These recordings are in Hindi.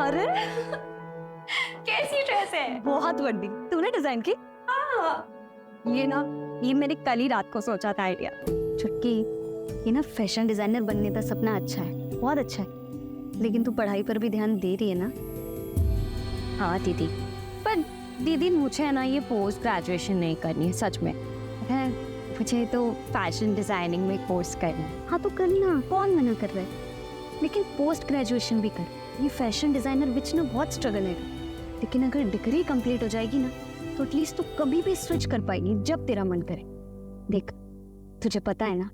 अरे कैसी ड्रेस है? बहुत बड़ी। तूने डिजाइन की? ये मैंने कल ही रात को सोचा था आइडिया। छुटकी, ये ना फैशन डिजाइनर बनने का सपना अच्छा है, बहुत अच्छा है, लेकिन तू पढ़ाई पर भी ध्यान दे रही है ना? हाँ दीदी, पर दीदी मुझे है ना ये पोस्ट ग्रेजुएशन नहीं करनी है सच में। है मुझे तो फैशन डिजाइनिंग में कोर्स करना है। हाँ तो करना, कौन मना कर रहा है, लेकिन पोस्ट ग्रेजुएशन भी कर। ये फैशन डिजाइनर विच ना बहुत स्ट्रगल है, लेकिन अगर डिग्री कंप्लीट हो जाएगी ना तो एटलीस्ट तू कभी भी स्विच कर पाएगी जब तेरा मन करे। देख, तुझे पता है ना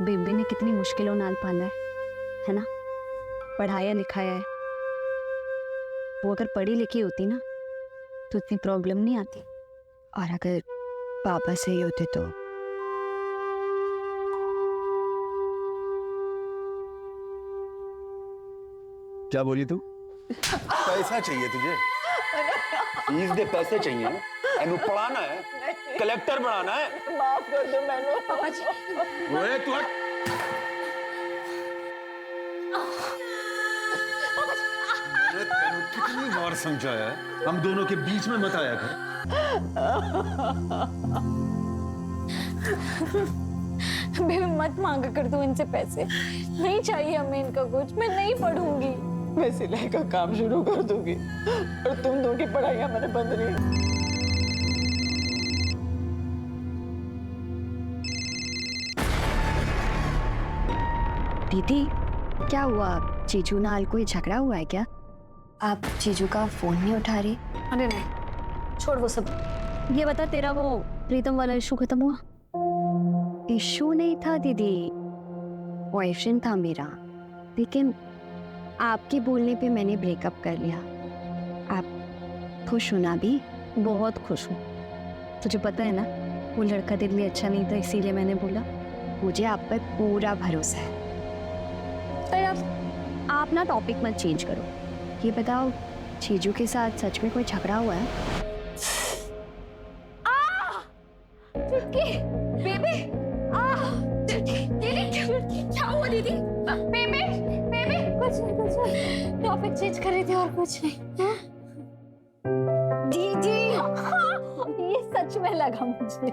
बेबी ने कितनी मुश्किलों नाल पाला है ना, पढ़ाया लिखाया है। वो अगर पढ़ी लिखी होती ना तो इतनी प्रॉब्लम नहीं आती। और अगर पापा सही होते तो क्या बोली तू? पैसा चाहिए तुझे? फीस दे, पैसे चाहिए? एनु पढ़ाना है, कलेक्टर बनाना है? माफ कर दो मैनू। पापा जी। ओए तू हट। मैंने तेनू कितनी बार समझाया है, हम दोनों के बीच में मत आया कर। बेबी मत मांगा कर तू इनसे पैसे, नहीं चाहिए हमें इनका कुछ। मैं नहीं पढ़ूंगी। मैं सिलाई का काम शुरू कर दूंगी और तुम दोनों की पढ़ाइयां मैंने बंद नहीं। दीदी क्या हुआ, जीजू नाल कोई झगड़ा हुआ है क्या? आप जीजू का फोन नहीं उठा रही? अरे नहीं, छोड़ वो सब। ये बता, तेरा वो प्रीतम वाला इशू खत्म हुआ? इशू नहीं था दीदी, बॉयफ्रेंड था मेरा, लेकिन आपके बोलने पे मैंने ब्रेकअप कर लिया। आप खुश हो ना? भी बहुत खुश हूँ। तुझे पता है ना वो लड़का दिल में अच्छा नहीं था, इसीलिए मैंने बोला। मुझे आप पर पूरा भरोसा है। पर अब आप ना टॉपिक मत चेंज करो। ये बताओ, जीजू के साथ सच में कोई झगड़ा हुआ है? चुटकी, बेबी, दीदी, क्या हुआ दीदी? बेबी, कुछ नहीं। टॉपिक चेंज कर रही थी और कुछ नहीं। दीदी ये सच में लगा मुझे।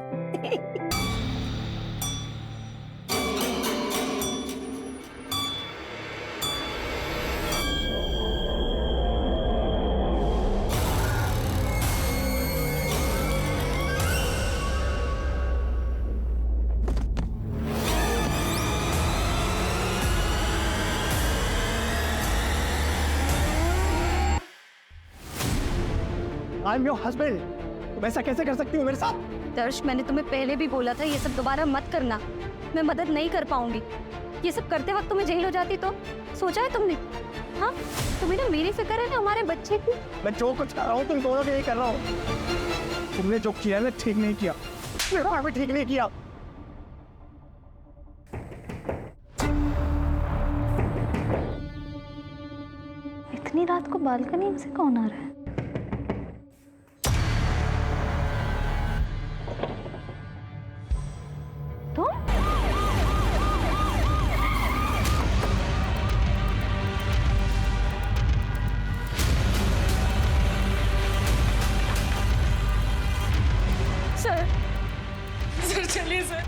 आई एम योर हस्बैंड, तुम ऐसा कैसे कर सकती हो मेरे साथ? दर्श, मैंने तुम्हें पहले भी बोला था ये सब दोबारा मत करना। मैं मदद नहीं कर पाऊंगी। ये सब करते वक्त तुम्हें जेल हो जाती तो सोचा है तुमने? हाँ, तुम्हें ना मेरी फिक्र है ना हमारे बच्चे की। मैं जो कुछ कर रहा हूँ तुम दोनों के लिए कर रहा हूँ। तुमने जो किया है ठीक नहीं किया, मैं ठीक नहीं किया। इतनी रात को बालकनी से कौन आ रहा है? सर चलिए सर।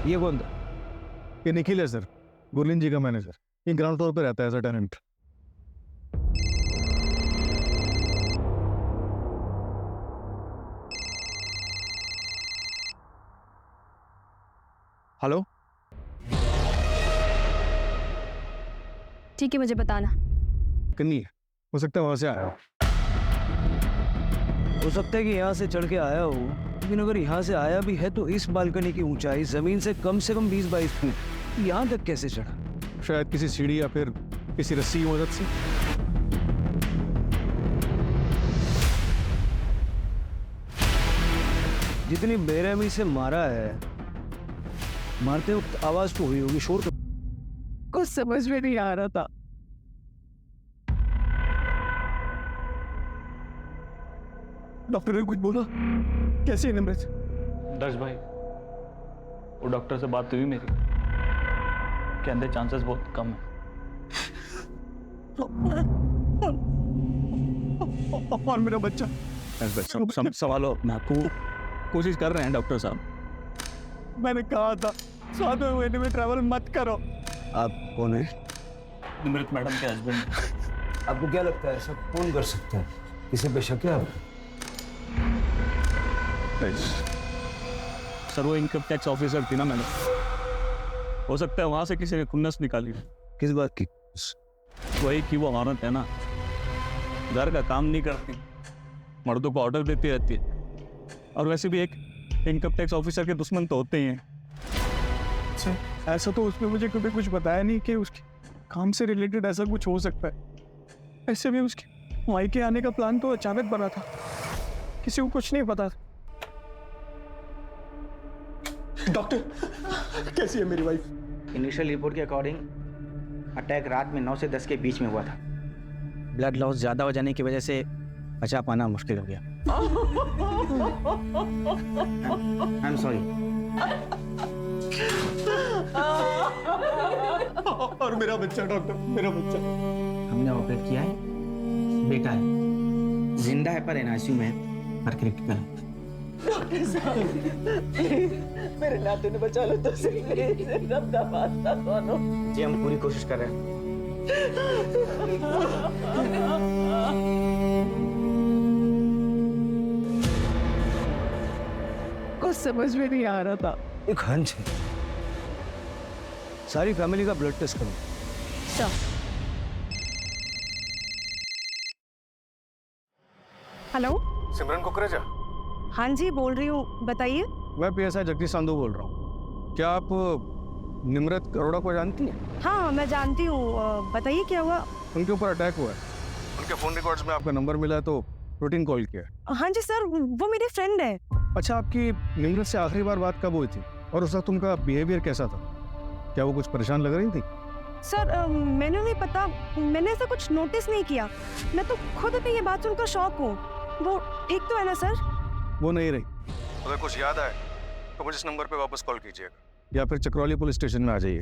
ये कौन था? ये निखिल है सर, गुरलीन जी का मैनेजर। ये ग्राउंड फ्लोर पे रहता है एज अ टेनेंट। हेलो, ठीक है, मुझे बताना। कन्नी है, हो सकता है वहां से आया हो। हो सकता है कि यहाँ से चढ़ के आया हो, लेकिन अगर यहाँ से आया भी है तो इस बालकनी की ऊंचाई जमीन से कम 20-22 फीट, यहाँ तक कैसे चढ़ा? शायद किसी सीढ़ी या फिर किसी रस्सी की मदद से। जितनी बेरहमी से मारा है, मारते वक्त आवाज तो हुई होगी, शोर तो कुछ समझ में नहीं आ रहा था। डॉक्टर ने कुछ बोला? कैसे है निमृत? दर्श भाई, वो डॉक्टर से बात हुई मेरी, कहते चांसेस बहुत कम है। और मेरा बच्चा संभालो अपने आप को, कोशिश कर रहे हैं डॉक्टर साहब। मैंने कहा था 7वें महीने में ट्रैवल मत करो। आप कौन है? निमृत मैडम के हस्बैंड। आपको क्या लगता है ऐसा कौन कर सकता है? किसी पे शक है आप? सर वो इनकम टैक्स ऑफिसर थी ना मैडम, हो सकता है वहां से किसी ने खुन्नस निकाली। किस बात की? वही कि वो औरत है ना, घर का काम नहीं करती, मर्दों को ऑर्डर देती रहती है। और वैसे भी एक इनकम टैक्स ऑफिसर के दुश्मन तो होते ही हैं। अच्छा, ऐसा तो उसने मुझे कभी कुछ बताया नहीं कि उसके काम से रिलेटेड ऐसा कुछ हो सकता है। ऐसे भी उसके मायके आने का प्लान तो अचानक बना था, किसी को कुछ नहीं पता था। डॉक्टर, कैसी है मेरी वाइफ? इनिशियल रिपोर्ट के अकॉर्डिंग अटैक रात में 9 से 10 के बीच में हुआ था। ब्लड लॉस ज़्यादा हो जाने की वजह से बचा पाना मुश्किल हो गया। I am sorry. और मेरा बच्चा डॉक्टर, मेरा बच्चा हमने ऑपरेट किया है, बेटा है, जिंदा है पर एनआईसीयू में है, पर क्रिटिकल है। डॉक्टर साहब मेरे नाते ने बचा लो तो सही, सब दामाद था दोनों। जी हम पूरी कोशिश कर रहे हैं। कुछ समझ में नहीं आ रहा था। एक हंच है, सारी फैमिली का ब्लड टेस्ट करो। हेलो, सिमरन कुकरेजा? हाँ जी बोल रही हूँ, बताइए। मैं PSI जगदीश संधू बोल रहा हूँ। क्या आप निमृत अरोड़ा को जानती हैं? हाँ मैं जानती हूँ, बताइए क्या हुआ। उनके ऊपर अटैक हुआ है, उनके फोन रिकॉर्ड्स में आपका नंबर मिला तो रूटीन कॉल किया। हाँ जी सर, वो मेरे फ्रेंड है। अच्छा, आपकी निमृत से आखिरी बार बात कब हुई थी और उस वक्त उनका बिहेवियर कैसा था? क्या वो कुछ परेशान लग रही थी? सर मैंने नहीं पता, मैंने ऐसा कुछ नोटिस नहीं किया। मैं तो खुद भी ये बात सुनकर शॉक हूँ। वो ठीक तो है ना सर? वो नहीं रही। अगर कुछ याद आए तो मुझे इस नंबर पे वापस कॉल कीजिएगा या फिर चक्रौली पुलिस स्टेशन में आ जाइए।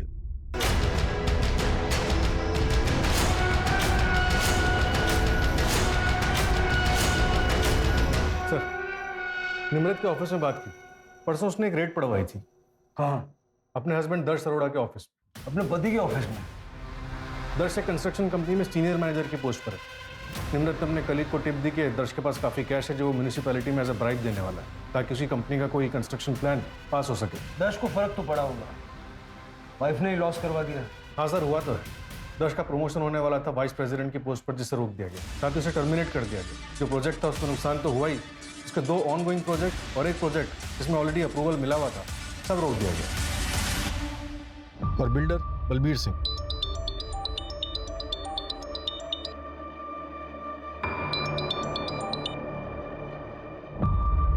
सर, निमृत के ऑफिस में बात की। परसों उसने एक रेड पड़वाई थी। हाँ, अपने हस्बैंड दर्श अरोड़ा के ऑफिस। अपने पति के ऑफिस में। दर्श एक कंस्ट्रक्शन कंपनी में सीनियर मैनेजर की पोस्ट पर है। निमृत ने अपने कलीग को टिप दी कि दर्श के पास काफी कैश है जो वो म्यूनिसिपैलिटी में एज अ ब्राइब देने वाला है ताकि उसी कंपनी का कोई कंस्ट्रक्शन प्लान पास हो सके। दर्श को फर्क तो पड़ा होगा, वाइफ ने ही लॉस करवा दिया। हाँ सर, हुआ तो है। दर्श का प्रमोशन होने वाला था वाइस प्रेसिडेंट की पोस्ट पर, जिसे रोक दिया गया, साथ ही उसे टर्मिनेट कर दिया गया। जो प्रोजेक्ट था उसको नुकसान तो हुआ ही, उसके 2 ऑनगोइंग प्रोजेक्ट और एक प्रोजेक्ट जिसमें ऑलरेडी अप्रूवल मिला हुआ था, सब रोक दिया गया। और बिल्डर बलबीर सिंह।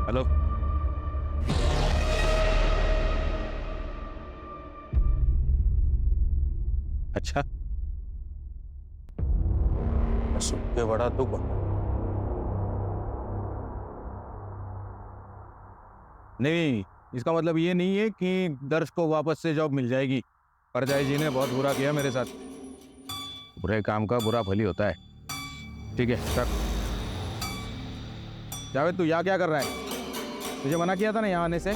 हेलो, अच्छा, सुन के बड़ा दुख हुआ। नहीं इसका मतलब ये नहीं है कि दर्श को वापस से जॉब मिल जाएगी। परजाई जी ने बहुत बुरा किया मेरे साथ। बुरे काम का बुरा फल ही होता है। ठीक है सर। जावेद तू यहाँ क्या कर रहा है? तुझे मना किया था ना यहाँ आने से।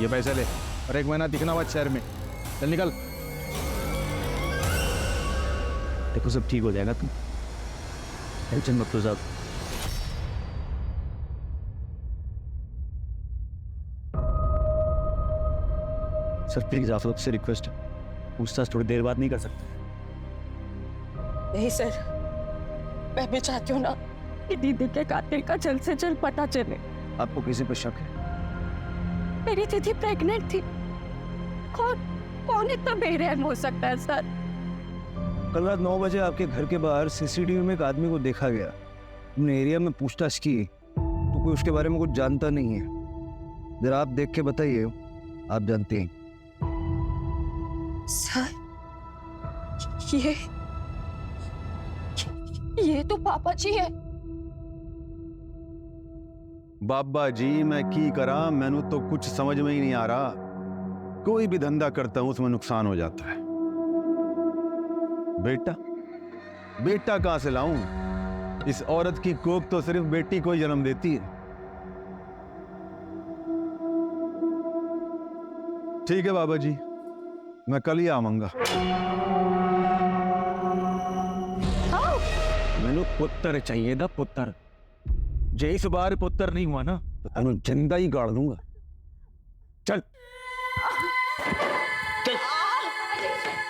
ये पैसे ले और 1 महीना दिखना मत शहर में। चल निकल। देखो सब ठीक हो जाएगा, तुम टेंशन मत लो साहब। सर प्लीज आप लोग से रिक्वेस्ट है, पूछताछ थोड़ी देर बाद नहीं कर सकते? नहीं सर, मैं भी चाहती हूँ ना कि दीदी के कातिल का जल्द से जल्द पता चले। आपको किसी पर शक है? मेरी दीदी प्रेग्नेंट थी। कौन इतना बेरहम हो सकता है सर? कल रात 9 बजे आपके घर के बाहर CCTV में एक आदमी को देखा गया। हमने एरिया में पूछताछ की तो कोई उसके बारे में कुछ जानता नहीं है। जरा आप देख के बताइए, आप जानते हैं। सर ये तो पापा जी है। बाबा जी मैं की करा, मैनू तो कुछ समझ में ही नहीं आ रहा। कोई भी धंधा करता हूं उसमें नुकसान हो जाता है। बेटा बेटा कहां से लाऊं? इस औरत की कोख तो सिर्फ बेटी को ही जन्म देती है। ठीक है बाबा जी, मैं कल ही आऊंगा। मैंने पुत्र चाहिए था, पुत्र। जे इस बार पुत्र नहीं हुआ ना तो तेनों जिंदा ही गाड़ दूंगा। चल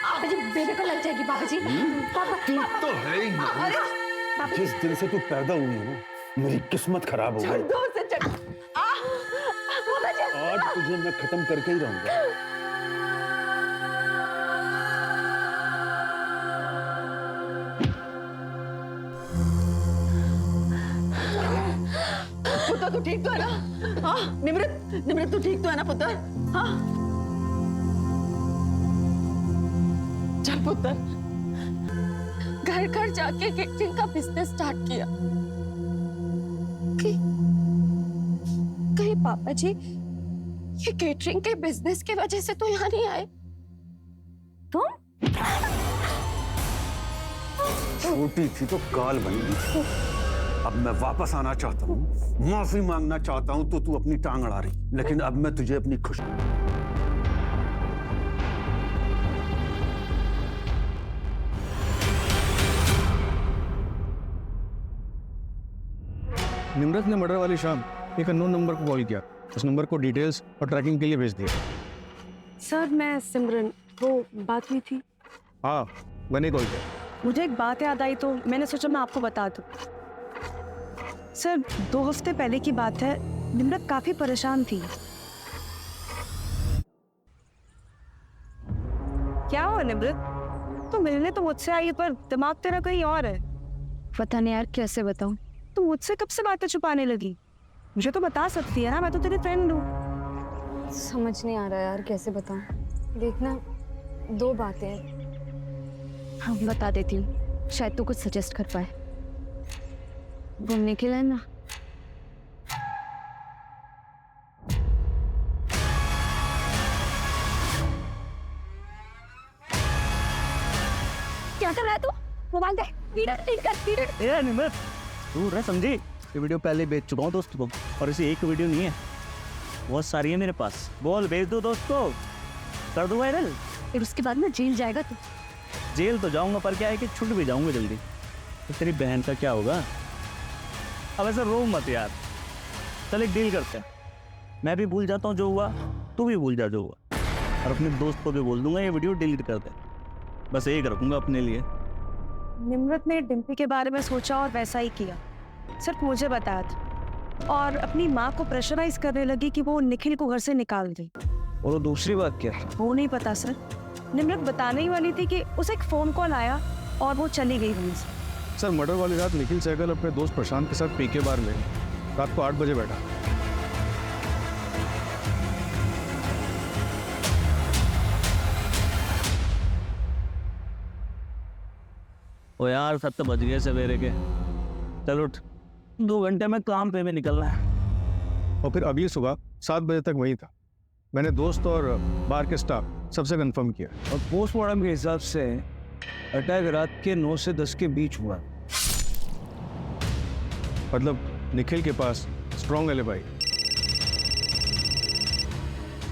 बाबा जी बेबी को लग जाएगी बाबा जी। पापा तो है ही ना। जिस दिन से तू पैदा हुई है ना, मेरी किस्मत खराब हो गई। दूर से चल। बाबा जी आज तुझे मैं खत्म करके ही रहूंगा। पुत्र तू ठीक तो है ना? हाँ निमृत, निमृत तू ठीक तो है ना पुत्र? हाँ चल पुत्र, घर घर जाके केटरिंग का बिजनेस स्टार्ट किया। कहीं पापा जी ये केटरिंग के बिजनेस की वजह से तो यहाँ नहीं आए? तुम छोटी थी तो काल बन गई। अब मैं वापस आना चाहता हूँ, माफी मांगना चाहता हूँ, तो तू अपनी टांग अड़ा रही। लेकिन अब मैं तुझे अपनी खुशी निम्रत ने मर्डर वाली शाम एक अननोन नंबर को कॉल किया। उस नंबर को डिटेल्स और ट्रैकिंग के लिए भेज दिया। सर मैं सिमरन, वो बात हुई थी। हाँ मैंने कॉल किया। मुझे एक बात याद आई तो मैंने सोचा मैं आपको बता दूं। सर 2 हफ्ते पहले की बात है, निम्रत काफी परेशान थी। क्या हुआ निम्रत? तो मिलने तो मुझसे आई है पर दिमाग तेरा कहीं और है। पता नहीं यार कैसे बताऊं। तो मुझसे कब से बातें छुपाने लगी? मुझे तो बता सकती है ना, मैं तो तेरी फ्रेंड हूँ। समझ नहीं आ रहा यार कैसे बताऊं। देखना 2 बातें हैं। हाँ बता देती हूँ, शायद तो कुछ सजेस्ट कर पाए। घूमने के लिए ना क्या कर रहा है तू? मोबाइल दे। वीडियो निमृत तू रह समझी, ये वीडियो पहले भेज चुका हूँ दोस्त को, और इसे एक वीडियो नहीं है, बहुत सारी है मेरे पास। बोल भेज दो दोस्त को, कर दो वायरल। फिर उसके बाद ना जेल जाएगा तू। जेल तो जाऊंगा पर क्या है कि छूट भी जाऊंगा जल्दी। तो तेरी बहन का क्या होगा? अब ऐसा रो मत यार, चल एक डील करते हैं। मैं भी भूल जाता हूँ जो हुआ, तू भी भूल जा जो हुआ, और अपने दोस्त को भी बोल दूंगा ये वीडियो डिलीट कर दे। बस एक रखूंगा अपने लिए। निम्रत ने डिम्पी के बारे में सोचा और वैसा ही किया, सिर्फ मुझे बताया था। और अपनी माँ को प्रेशराइज करने लगी कि वो निखिल को घर से निकाल दे। और वो दूसरी बात क्या है? वो नहीं पता सर, निम्रत बताने ही वाली थी कि उसे एक फोन कॉल आया और वो चली गई वहीं से। सर मर्डर वाली रात निखिल सहगल अपने दोस्त प्रशांत के साथ पीके बार में रात को 8 बजे बैठा। ओ यार 7 बज गए सवेरे के, चल उठ, 2 घंटे में काम पे में निकलना है। और फिर अगली सुबह 7 बजे तक वहीं था। मैंने दोस्त और बार के स्टाफ सबसे कंफर्म किया। और पोस्टमार्टम के हिसाब से अटैक रात के 9 से 10 के बीच हुआ। मतलब निखिल के पास स्ट्रॉन्ग एलिबाई।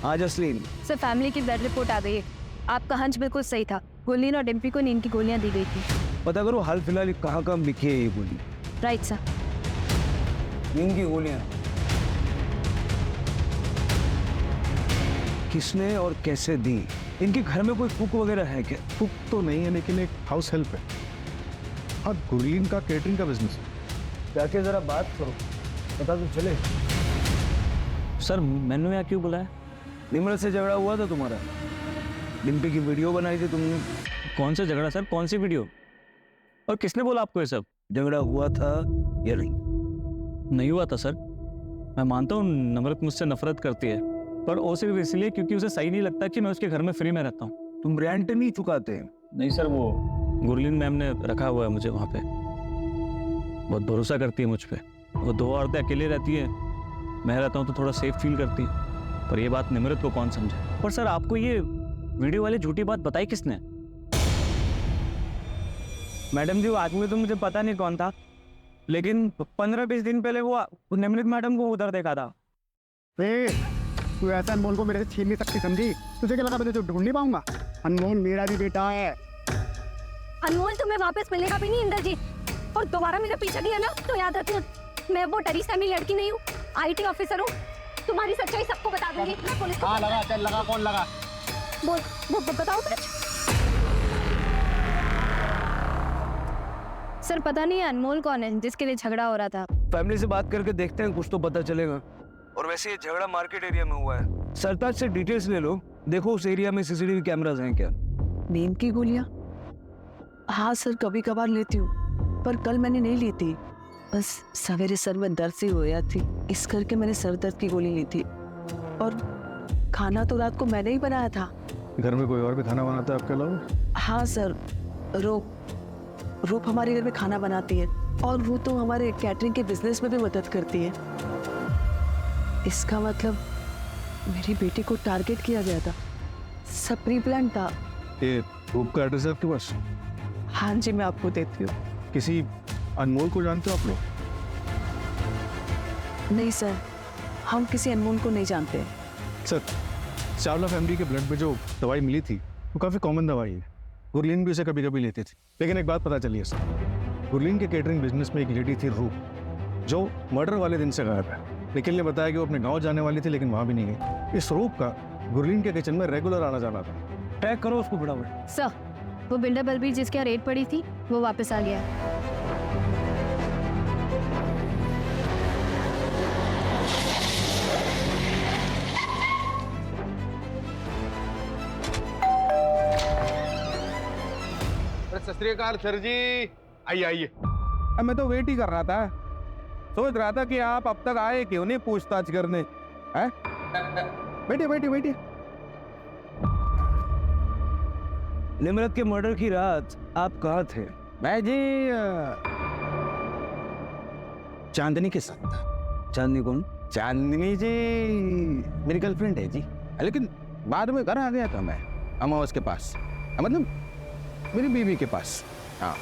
आज असलीन सर फैमिली की ब्लड रिपोर्ट आ गई है। आपका हंच बिल्कुल सही था। गुरलीन और डिम्पी को नींद की गोलियां दी गई थी। पता करो हाल फिलहाल कहाँ कहाँ लिखी है ये गोली। Right sir. नींद की गोलियां किसने और कैसे दी? इनके घर में कोई कुक वगैरह है क्या? कुक तो नहीं है लेकिन एक हाउस हेल्प है। हाँ गुरलीन का केटरिंग का बिजनेस है। जाके जरा बात करो, पता तो चले। सर मैंने यहाँ क्यों बुलाया? निम्रत से झगड़ा हुआ था तुम्हारा, डिम्पी की वीडियो बनाई थी तुमने। कौन सा झगड़ा सर, कौन सी वीडियो, और किसने बोला आपको ये सब? झगड़ा हुआ था या नहीं? नहीं हुआ था सर। मैं मानता हूँ नम्रत मुझसे नफरत करती है, पर वो सिर्फ इसलिए क्योंकि उसे सही नहीं लगता कि मैं उसके घर में फ्री में रहता हूँ। तुम रेंट नहीं चुकाते? नहीं सर, वो गुरलीन मैम ने रखा हुआ है मुझे वहाँ पे, बहुत भरोसा करती है मुझ पे। वो 2 औरतें अकेले रहती है, मैं रहता हूँ तो थोड़ा सेफ फील करती है। पर ये बात निमृत को कौन समझे? पर सर आपको ये वीडियो वाली झूठी बात बताई किसने? मैडम जी वो आदमी तो मुझे पता नहीं कौन था, लेकिन 15-20 दिन पहले वो निमृत मैडम को उधर देखा था। तू ऐसा अनमोल को मेरे से छीन नहीं सकती, समझी? तुझे क्या लगा मैं तुझे ढूंढ नहीं पाऊंगा? अनमोल मेरा भी बेटा है। अनमोल तुम्हें वापस मिलेगा भी नहीं इंद्रजीत, और दोबारा मेरा पीछा किया ना तो याद रखना, मैं वो डरी सहमी लड़की नहीं हूँ, IT ऑफिसर हूँ। तुम्हारी सच्चाई सबको बता दूंगी। मैं पुलिस को लगा, चल लगा, कौन लगा? बताओ सच। सर पता नहीं अनमोल कौन है जिसके लिए झगड़ा हो रहा था। फैमिली से बात करके देखते हैं, कुछ तो पता चलेगा। और वैसे ये झगड़ा मार्केट एरिया में हुआ है। सरताज से डिटेल्स ले लो, देखो उस एरिया में CCTV कैमरास हैं क्या। नींद की गोलियां? हाँ सर, कभी कभार लेती हूँ, पर कल मैंने नहीं ली थी। बस सवेरे सर में दर्द सी हो गया थी, इस करके मैंने सर दर्द की गोली ली थी। और खाना तो रात को मैंने ही बनाया था। घर में कोई और भी खाना बनाता है आपके अलावा? हाँ सर, रूप हमारे घर में खाना बनाती है, और वो तो हमारे कैटरिंग के बिजनेस में भी मदद करती है। इसका मतलब मेरी बेटी को टारगेट किया गया था, सब प्री प्लान था। ये रूप का एड्रेस है आपके पास? हाँ जी, मैं आपको देती हूँ। किसी अनमोल को जानते हो आप लोग? नहीं सर, हम किसी अनमोल को नहीं जानते। सर, चावला फैमिली के ब्लड में जो दवाई मिली थी वो काफ़ी कॉमन दवाई है, गुरलीन भी उसे कभी कभी लेती थी। लेकिन एक बात पता चली है सर, गुरलीन के केटरिंग बिजनेस में एक लेडी थी रूप, जो मर्डर वाले दिन से गायब है। निखिल ने बताया कि वो अपने गांव जाने वाली थी, लेकिन वहां भी नहीं गई। इस रूप का गुरलीन के किचन में रेगुलर आना जाना था। ट्रैक करो उसको फटाफट। सर वो बिल्डर बलबीर जिसके यहाँ रेड पड़ी थी वो वापस आ गया है। सत श्री अकाल सर जी, आइए आइए। अब मैं तो वेट ही कर रहा था, सोच रहा था कि आप अब तक आए क्यों नहीं पूछताछ करने। हैं? बैठिए बैठिए बैठिए। निमृत के मर्डर की रात आप कहाँ थे? मैं जी चांदनी के साथ था। चांदनी कौन? चांदनी जी मेरी गर्लफ्रेंड है जी, लेकिन बाद में घर आ गया था मैं अमावस के पास, मतलब मेरी बीवी के पास। हाँ,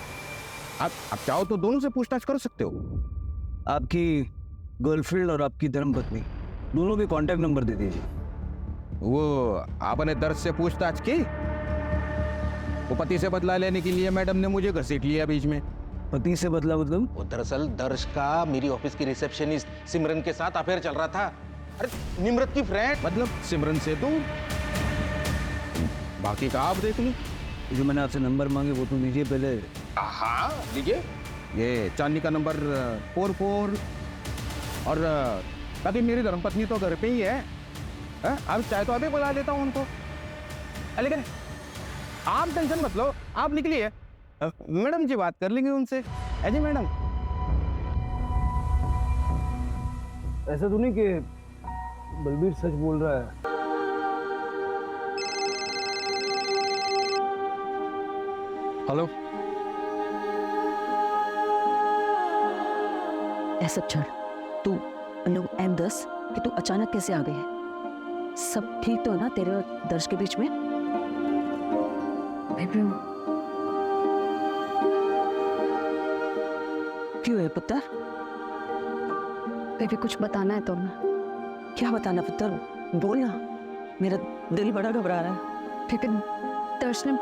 आप चाहो तो दोनों से पूछताछ कर सकते हो। आपकी गर्लफ्रेंड और आपकी धर्मपत्नी दोनों के कांटेक्ट नंबर दे दीजिए। वो आपने दर्द से पूछताछ की? वो पति से बदला लेने के लिए मैडम ने मुझे घसीट लिया बीच में। पति से बदला मतलब? वो दरअसल दर्श का मेरी ऑफिस की रिसेप्शनिस्ट सिमरन के साथ अफेयर चल रहा था। अरे निमृत की फ्रेंड, मतलब सिमरन से दूर। बाकी का आप देख लो। जो मैंने आपसे नंबर मांगे वो तो दीजिए पहले। हाँ लीजिए, ये चांदनी का नंबर 44। और बाकी मेरी धर्मपत्नी तो घर पे ही है। आप चाहे तो अभी बुला लेता हूँ उनको, लेकिन आप टेंशन मत लो, आप निकलिए, मैडम जी बात कर लेंगे उनसे। जी मैडम। ऐसा तो नहीं कि बलबीर सच बोल रहा है? हेलो, ऐसा छोड़, तू M10 कि तू अचानक कैसे आ गई है? सब ठीक तो है ना तेरे और दर्श के बीच में? क्यों है पुत्र? बेबी कुछ बताना है तुम्हें। क्या बताना पुत्र? बोल ना, मेरा दिल बड़ा घबरा रहा है। बेबी दर्श ने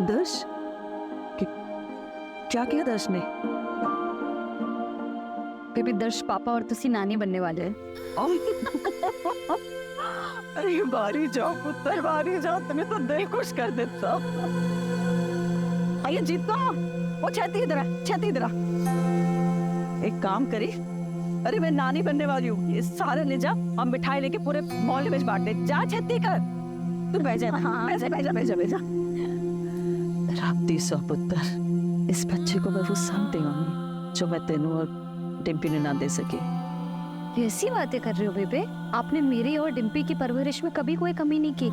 दर्श? क्या किया दर्श ने? बेबी दर्श पापा और तुसी नानी बनने वाले हैं। अरे बारी जाओ पुत्र, बारी जाओ, तुम्हें तो दिल खुश कर देता। आइए जीतो, वो छेती इधर आ, छेती इधर आ। एक काम करी, अरे मैं नानी बनने वाली हूँ, ये सारे ले जा और मिठाई लेके पूरे मोहल्ले में बांट दे। जा छेती कर, तू बैठ जा। हाँ बैठ जा बैठ जा बैठ जा। राप्ती सो पुत्र, इस बच्चे को मैं वो सब देवांगी जो मैं तेनू और डिम्पी ने ना दे सकी। ऐसी बातें कर रहे हो बेबे? आपने मेरी और डिम्पी की परवरिश में कभी कोई कमी नहीं की।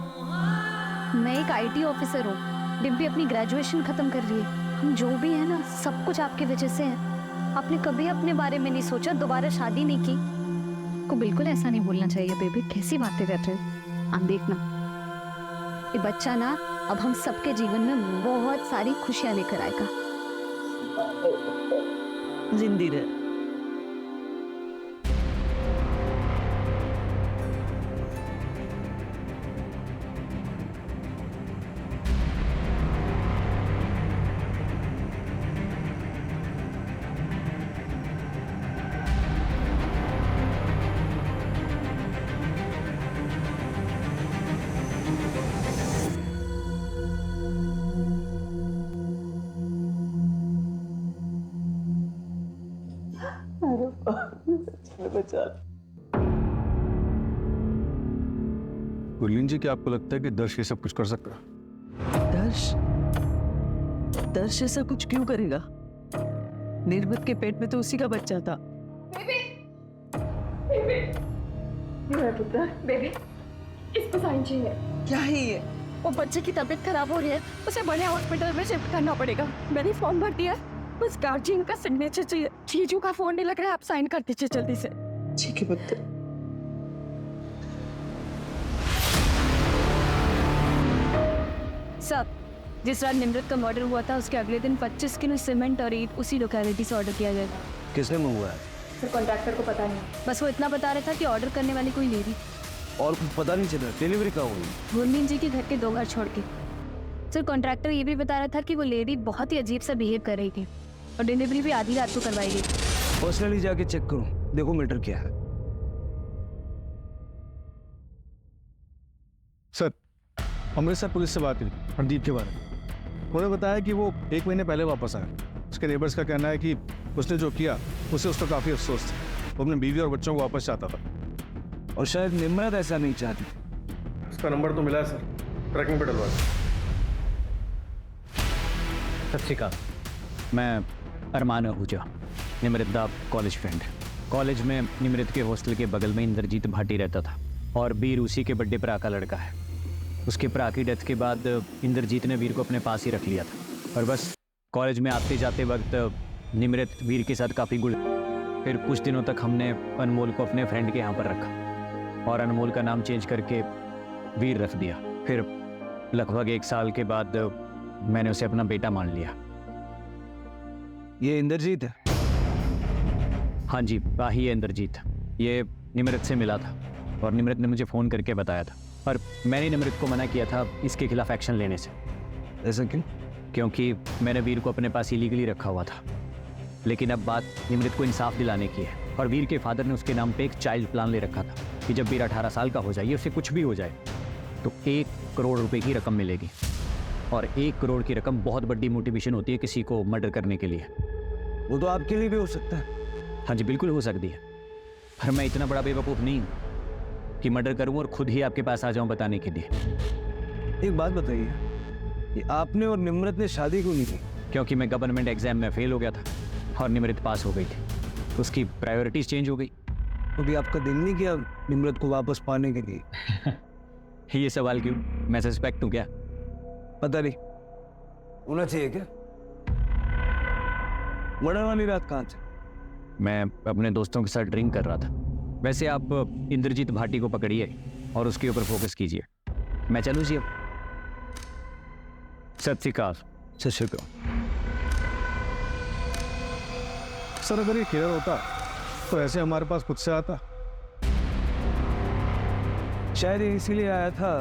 मैं एक IT ऑफिसर हूँ, डिम्पी अपनी ग्रेजुएशन खत्म कर रही है। हम जो भी है ना, सब कुछ आपकी वजह से है। आपने कभी अपने बारे में नहीं सोचा, दोबारा शादी नहीं की। आपको बिल्कुल ऐसा नहीं बोलना चाहिए बेबी, कैसी बातें करते हो आप। देखना ये बच्चा ना अब हम सबके जीवन में बहुत सारी खुशियां लेकर आएगा। जिंदी रहे। गुरलीन जी, क्या आपको लगता है कि दर्श ये सब कुछ कर सकता है? दर्श ऐसा कुछ क्यों करेगा? निर्मित के पेट में तो उसी का बच्चा था। बेबी इसको साइन चाहिए। क्या ही है? वो बच्चे की तबीयत खराब हो रही है, उसे बड़े हॉस्पिटल में शिफ्ट करना पड़ेगा। मैंने फॉर्म भर दिया, बस गार्जियन का सिग्नेचर चाहिए। जीजू का फोन नहीं लग रहा है, आप साइन कर दीजिए जल्दी से। ठीक है पुत्र। सर, जिस रात निमृत का मर्डर हुआ था उसके अगले दिन 25 किलो सीमेंट और ईंट उसी लोकेलिटी से ऑर्डर किया जाएगा। किसने मंगवाया है? सर कॉन्ट्रैक्टर को पता नहीं। बस वो इतना बता रहा था कि ऑर्डर करने वाली कोई लेडी। और कुछ पता नहीं चला डिलीवरी कहाँ हुई? गुरलीन जी के घर के 2 घर छोड़ के। सर कॉन्ट्रैक्टर ये भी बता रहा था कि वो लेडी बहुत ही अजीब सा बिहेव कर रही थी और डिलीवरी भी आधी रात को करवाई गई। पर्सनली जाके चेक करो, देखो मैटर क्या है। सर, अमृतसर पुलिस से बात हुई हरदीप के बारे में। उन्होंने बताया कि वो 1 महीने पहले वापस आया। उसके नेबर्स का कहना है कि उसने जो किया उससे उसका काफ़ी अफसोस था। वो अपने बीवी और बच्चों को वापस चाहता था। और शायद निम्रत ऐसा नहीं चाहती। उसका नंबर तो मिला है सर, ट्रैकिंग पे डलवा दिया। सत श्री अकाल, मैं अरमान आहूजा, निमृत दा कॉलेज फ्रेंड। कॉलेज में निमृत के हॉस्टल के बगल में इंद्रजीत भाटी रहता था और वीर उसी के बड़े भरा का लड़का है। उसके भरा की डेथ के बाद इंद्रजीत ने वीर को अपने पास ही रख लिया था और बस कॉलेज में आते जाते वक्त निमृत वीर के साथ काफ़ी गुड़। फिर कुछ दिनों तक हमने अनमोल को अपने फ्रेंड के यहाँ पर रखा और अनमोल का नाम चेंज करके वीर रख दिया। फिर लगभग 1 साल के बाद मैंने उसे अपना बेटा मान लिया। ये इंद्रजीत है? हाँ जी, ही है इंद्रजीत। ये निमृत से मिला था और निमृत ने मुझे फ़ोन करके बताया था, पर मैंने निमृत को मना किया था इसके खिलाफ एक्शन लेने से। ऐसा क्यों? क्योंकि मैंने वीर को अपने पास इलीगली रखा हुआ था। लेकिन अब बात निमृत को इंसाफ दिलाने की है और वीर के फादर ने उसके नाम पे एक चाइल्ड प्लान ले रखा था कि जब वीर 18 साल का हो जाए, उसे कुछ भी हो जाए तो 1 करोड़ रुपए की रकम मिलेगी। और 1 करोड़ की रकम बहुत बड़ी मोटिवेशन होती है किसी को मर्डर करने के लिए। वो तो आपके लिए भी हो सकता है। हाँ जी, बिल्कुल हो सकती है, पर मैं इतना बड़ा बेवकूफ़ नहीं हूँ कि मर्डर करूँ और खुद ही आपके पास आ जाऊँ बताने के लिए। एक बात बताइए, ये आपने और निम्रत ने शादी क्यों नहीं की? क्योंकि मैं गवर्नमेंट एग्जाम में फेल हो गया था और निमृत पास हो गई थी। उसकी प्रायोरिटीज चेंज हो गई। तो भी आपका दिल नहीं किया निम्रत को वापस पाने के लिए? ये सवाल क्यों? मैं सस्पेक्ट हूँ क्या? पता नहीं, होना चाहिए क्या? मर्डर वाली रात कहाँ थे? मैं अपने दोस्तों के साथ ड्रिंक कर रहा था। वैसे आप इंद्रजीत भाटी को पकड़िए और उसके ऊपर फोकस कीजिए। मैं चलूँ जी अब? सत श्री अकाल। सत श्री अकाल। सर, अगर ये क्लियर होता तो ऐसे हमारे पास खुद से आता। शायद ये इसीलिए आया था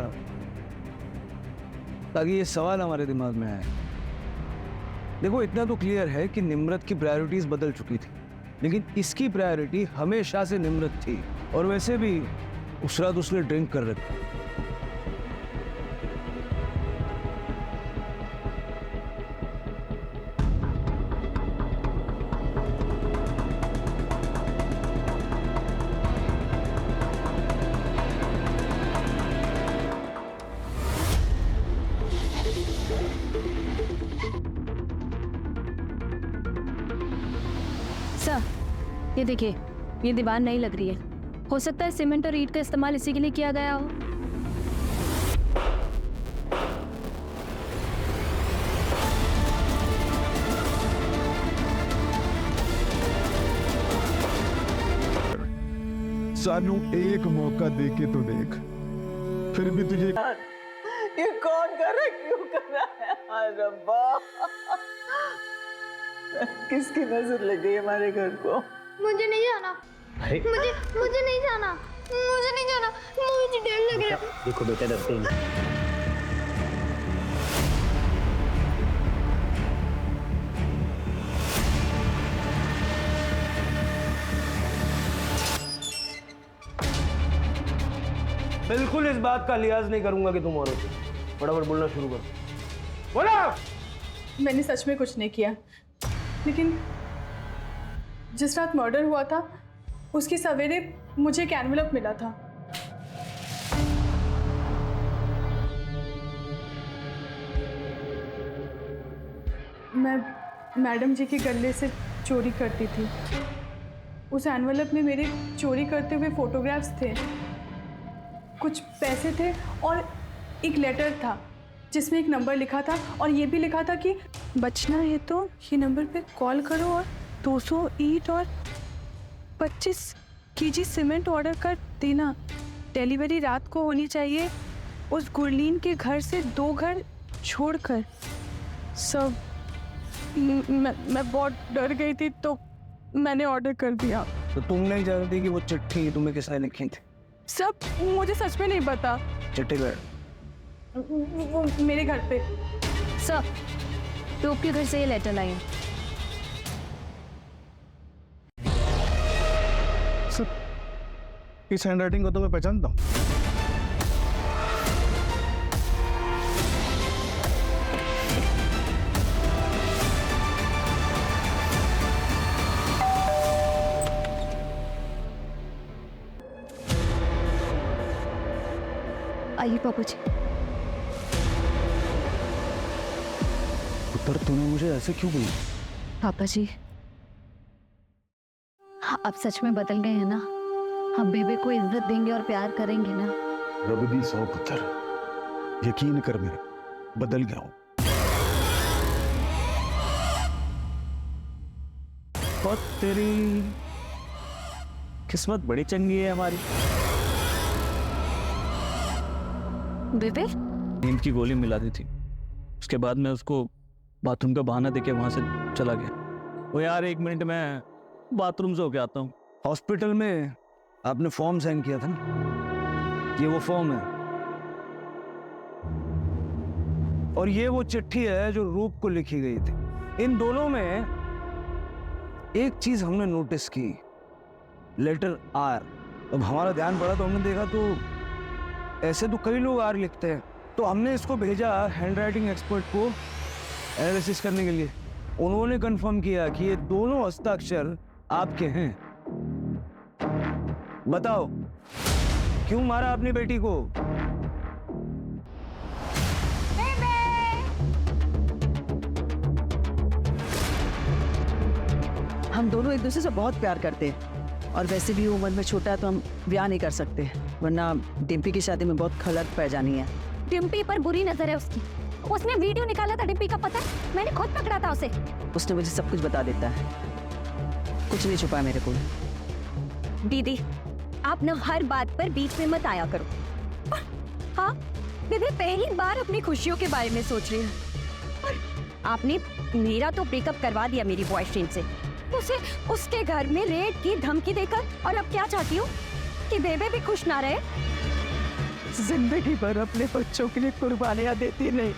ताकि ये सवाल हमारे दिमाग में आए। देखो, इतना तो क्लियर है कि निम्रत की प्रायोरिटीज बदल चुकी थी, लेकिन इसकी प्रायोरिटी हमेशा से निम्रत थी। और वैसे भी उस रात उसने ड्रिंक कर रखा। सर, ये देखिए, ये दीवार नहीं लग रही है। हो सकता है सीमेंट और ईंट का इस्तेमाल इसी के लिए किया गया हो। सानू एक मौका दे के तो देख, फिर भी तुझे ये कौन कर रहा है, क्यों कर रहा है? हाय रब्बा, किसकी नजर लग गई हमारे घर को? मुझे नहीं जाना, मुझे नहीं जाना, मुझे नहीं जाना, मुझे डर लग रहा है। देखो बेटा, डरते हैं। बिल्कुल इस बात का लिहाज नहीं करूंगा कि तुम औरत हो। फटाफट बोलना शुरू करो। बोला। मैंने सच में कुछ नहीं किया, लेकिन जिस रात मर्डर हुआ था उसकी सवेरे मुझे एक एनवेलप मिला था। मैं मैडम जी के गले से चोरी करती थी। उस एनवेलप में मेरे चोरी करते हुए फोटोग्राफ्स थे, कुछ पैसे थे और एक लेटर था जिसमें एक नंबर लिखा था और ये भी लिखा था कि बचना है तो ये नंबर पे कॉल करो और 200 ईंट और 25 केजी सीमेंट ऑर्डर कर देना। डिलीवरी रात को होनी चाहिए उस गुरलीन के घर से 2 घर छोड़कर। सब मैं बहुत डर गई थी तो मैंने ऑर्डर कर दिया। तो तुम नहीं जानती कि वो चिट्ठी तुम्हें किसने लिखी थी? सब मुझे सच में नहीं पता। चिट्ठी गए वो मेरे घर पे। सर, तो आपके घर से ये लेटर लाई है। इस हैंडराइटिंग को तो मैं पहचानता हूँ। आइए पापा जी। पुत्र, तूने मुझे ऐसे क्यों बोला? पापा जी, आप सच में बदल गए हैं ना? हम बेबे को इज्जत देंगे और प्यार करेंगे ना? रब दी सौ पुत्र, यकीन कर मेरा, बदल गया हूँ। और तेरी किस्मत बड़ी चंगी है हमारी। बेबे? नींद की गोली मिला दी थी, उसके बाद मैं उसको बाथरूम का बहाना देके वहां से चला गया। वो यार 1 मिनट में बाथरूम से होके आता हूँ। हॉस्पिटल में आपने फॉर्म साइन किया था ना, ये वो फॉर्म है और ये वो चिट्ठी है जो रूप को लिखी गई थी। इन दोनों में एक चीज हमने नोटिस की, लेटर आर। अब हमारा ध्यान पड़ा तो हमने देखा तो ऐसे तो कई लोग आर लिखते हैं, तो हमने इसको भेजा हैंडराइटिंग एक्सपर्ट को एनालिसिस करने के लिए। उन्होंने कंफर्म किया कि ये दोनों हस्ताक्षर आपके हैं। बताओ, क्यों मारा अपनी बेटी को? हम दोनों एक दूसरे से बहुत प्यार करते हैं और वैसे भी उम्र में छोटा है तो हम ब्याह नहीं कर सकते, वरना डिम्पी की शादी में बहुत खलत पड़ जानी है। डिम्पी पर बुरी नजर है उसकी। उसने वीडियो निकाला था डिम्पी का, पता है? मैंने खुद पकड़ा था उसे। उसने मुझे सब कुछ बता देता है, कुछ नहीं छुपा मेरे को। दीदी, आप न हर बात पर बीच में मत आया करो। हाँ, दीदी पहली बार अपनी खुशियों के बारे में सोच रही है। और आपने मेरा तो ब्रेकअप करवा दिया मेरी बॉयफ्रेंड से, उसे उसके घर में रेड की धमकी देकर, और अब क्या चाहती हूँ कि बेबे भी खुश ना रहे। जिंदगी भर अपने बच्चों के लिए कुर्बानियां देती नहीं,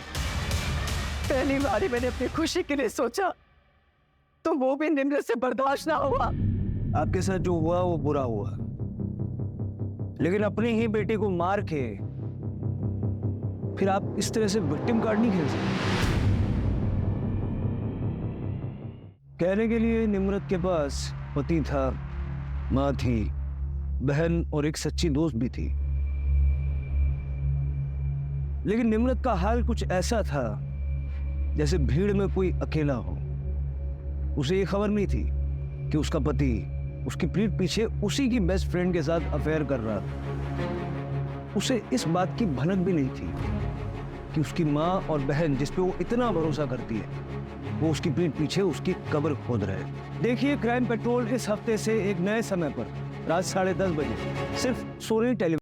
पहली बार मैंने अपनी खुशी के लिए सोचा तो वो भी निम्रत से बर्दाश्त ना हुआ। आपके साथ जो हुआ वो बुरा हुआ, लेकिन अपनी ही बेटी को मार के फिर आप इस तरह से विक्टिम कार्ड नहीं खेल सकते। कहने के लिए निम्रत के पास पति था, माँ थी, बहन और एक सच्ची दोस्त भी थी, लेकिन निम्रत का हाल कुछ ऐसा था जैसे भीड़ में कोई अकेला हो। उसे ये खबर नहीं थी कि उसका पति उसकी पीठ पीछे उसी की बेस्ट फ्रेंड के साथ अफेयर कर रहा था। उसे इस बात की भनक भी नहीं थी कि उसकी माँ और बहन जिस पे वो इतना भरोसा करती है, वो उसकी पीठ पीछे उसकी कब्र खोद रहे। देखिए, क्राइम पेट्रोल इस हफ्ते से एक नए समय पर रात 10:30 बजे सिर्फ सोनी टेलीविजन